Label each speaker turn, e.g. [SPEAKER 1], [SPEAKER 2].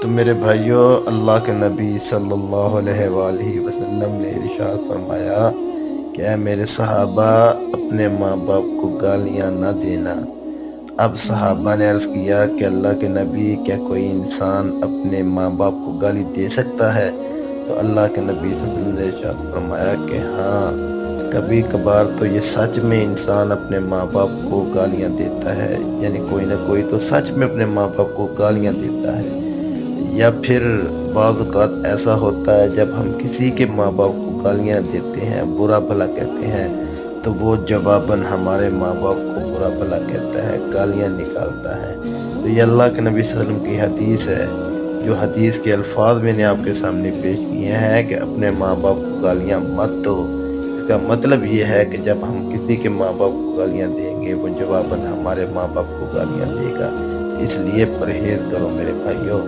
[SPEAKER 1] تو میرے بھائیوں، اللہ کے نبی صلی اللہ علیہ وآلہ وسلم نے ارشاد فرمایا کہ اے میرے صحابہ، اپنے ماں باپ کو گالیاں نہ دینا۔ اب صحابہ نے عرض کیا کہ اللہ کے نبی، کیا کوئی انسان اپنے ماں باپ کو گالی دے سکتا ہے؟ تو اللہ کے نبی صلی اللہ علیہ وسلم نے ارشاد فرمایا کہ ہاں، کبھی کبھار تو یہ سچ میں انسان اپنے ماں باپ کو گالیاں دیتا ہے، یعنی کوئی نہ کوئی تو سچ میں اپنے ماں باپ کو گالیاں دیتا ہے۔ یا پھر بعض اوقات ایسا ہوتا ہے جب ہم کسی کے ماں باپ کو گالیاں دیتے ہیں، برا بھلا کہتے ہیں، تو وہ جواباً ہمارے ماں باپ کو برا بھلا کہتا ہے، گالیاں نکالتا ہے۔ تو یہ اللہ کے نبی صلی اللہ علیہ وسلم کی حدیث ہے، جو حدیث کے الفاظ میں نے آپ کے سامنے پیش کیے ہیں کہ اپنے ماں باپ کو گالیاں مت دو۔ اس کا مطلب یہ ہے کہ جب ہم کسی کے ماں باپ کو گالیاں دیں گے، وہ جواباً ہمارے ماں باپ کو گالیاں دے گا۔ اس لیے پرہیز کرو میرے بھائیوں۔